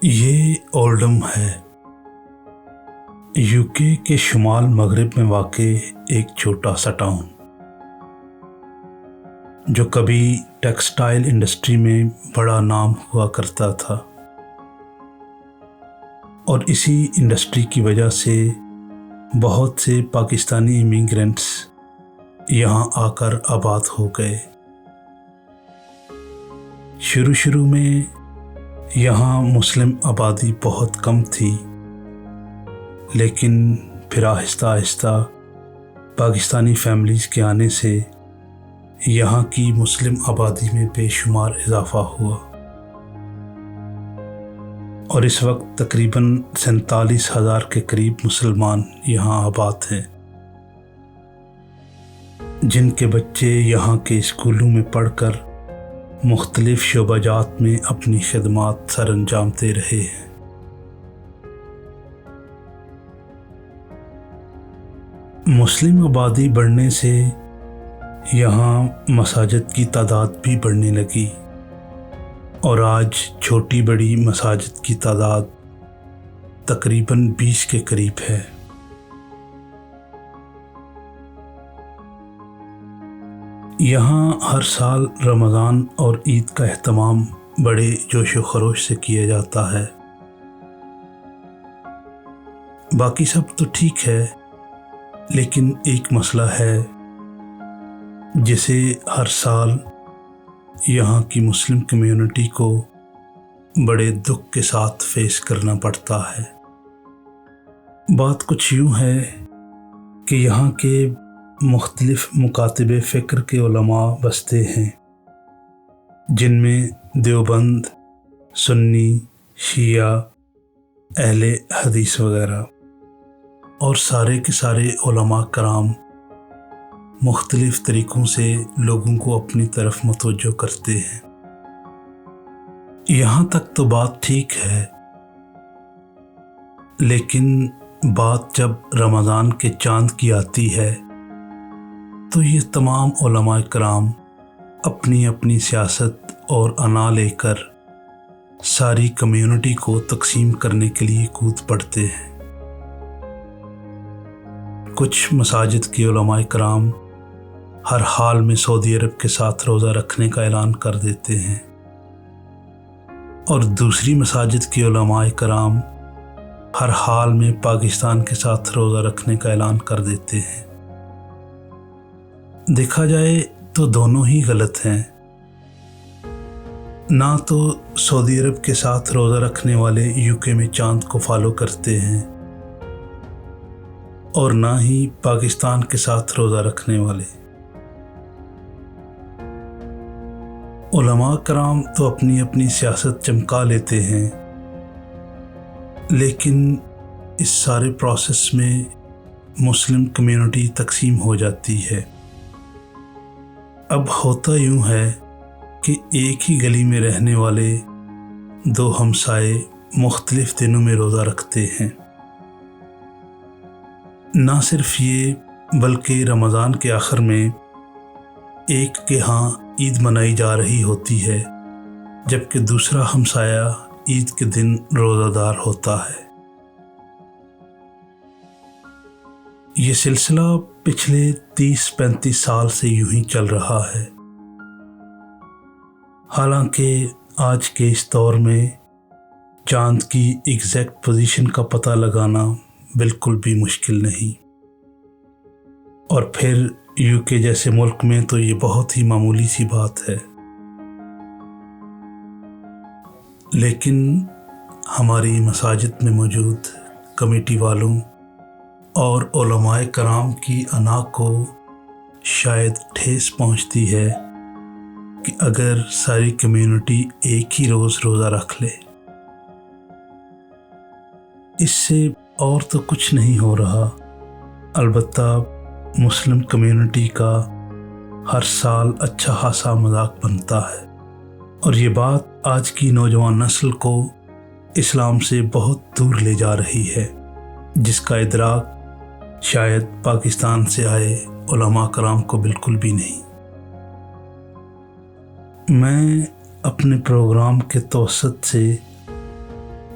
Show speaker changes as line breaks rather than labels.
یہ اولڈم ہے، یوکے کے شمال مغرب میں واقع ایک چھوٹا سا ٹاؤن جو کبھی ٹیکسٹائل انڈسٹری میں بڑا نام ہوا کرتا تھا، اور اسی انڈسٹری کی وجہ سے بہت سے پاکستانی امیگرینٹس یہاں آ کر آباد ہو گئے۔ شروع میں یہاں مسلم آبادی بہت کم تھی، لیکن پھر آہستہ آہستہ پاکستانی فیملیز کے آنے سے یہاں کی مسلم آبادی میں بے شمار اضافہ ہوا، اور اس وقت تقریباً 47,000 کے قریب مسلمان یہاں آباد ہیں، جن کے بچے یہاں کے اسکولوں میں پڑھ کر مختلف شعبہ جات میں اپنی خدمات سر انجام دے رہے ہیں۔ مسلم آبادی بڑھنے سے یہاں مساجد کی تعداد بھی بڑھنے لگی، اور آج چھوٹی بڑی مساجد کی تعداد تقریباً 20 کے قریب ہے۔ یہاں ہر سال رمضان اور عید کا اہتمام بڑے جوش و خروش سے کیا جاتا ہے۔ باقی سب تو ٹھیک ہے، لیکن ایک مسئلہ ہے جسے ہر سال یہاں کی مسلم کمیونٹی کو بڑے دکھ کے ساتھ فیس کرنا پڑتا ہے۔ بات کچھ یوں ہے کہ یہاں کے مختلف مکاتب فکر کے علماء بستے ہیں، جن میں دیوبند، سنی، شیعہ، اہل حدیث وغیرہ، اور سارے کے سارے علماء کرام مختلف طریقوں سے لوگوں کو اپنی طرف متوجہ کرتے ہیں۔ یہاں تک تو بات ٹھیک ہے، لیکن بات جب رمضان کے چاند کی آتی ہے تو یہ تمام علماء کرام اپنی اپنی سیاست اور انا لے کر ساری کمیونٹی کو تقسیم کرنے کے لیے کود پڑتے ہیں۔ کچھ مساجد کے علماء کرام ہر حال میں سعودی عرب کے ساتھ روزہ رکھنے کا اعلان کر دیتے ہیں، اور دوسری مساجد کے علماء کرام ہر حال میں پاکستان کے ساتھ روزہ رکھنے کا اعلان کر دیتے ہیں۔ دیکھا جائے تو دونوں ہی غلط ہیں۔ نہ تو سعودی عرب کے ساتھ روزہ رکھنے والے یوکے میں چاند کو فالو کرتے ہیں، اور نہ ہی پاکستان کے ساتھ روزہ رکھنے والے۔ علماء کرام تو اپنی اپنی سیاست چمکا لیتے ہیں، لیکن اس سارے پروسیس میں مسلم کمیونٹی تقسیم ہو جاتی ہے۔ اب ہوتا یوں ہے کہ ایک ہی گلی میں رہنے والے دو ہمسائے مختلف دنوں میں روزہ رکھتے ہیں۔ نہ صرف یہ، بلکہ رمضان کے آخر میں ایک کے ہاں عید منائی جا رہی ہوتی ہے، جبکہ دوسرا ہمسایہ عید کے دن روزہ دار ہوتا ہے۔ یہ سلسلہ پچھلے 30-35 سال سے یوں ہی چل رہا ہے۔ حالانکہ آج کے اس دور میں چاند کی ایگزیکٹ پوزیشن کا پتہ لگانا بالکل بھی مشکل نہیں، اور پھر یوکے جیسے ملک میں تو یہ بہت ہی معمولی سی بات ہے۔ لیکن ہماری مساجد میں موجود کمیٹی والوں اور علماء کرام کی انا کو شاید ٹھیس پہنچتی ہے کہ اگر ساری کمیونٹی ایک ہی روز روزہ رکھ لے، اس سے اور تو کچھ نہیں ہو رہا۔ البتہ مسلم کمیونٹی کا ہر سال اچھا خاصا مذاق بنتا ہے، اور یہ بات آج کی نوجوان نسل کو اسلام سے بہت دور لے جا رہی ہے، جس کا ادراک شاید پاکستان سے آئے علماء کرام کو بالکل بھی نہیں۔ میں اپنے پروگرام کے توسط سے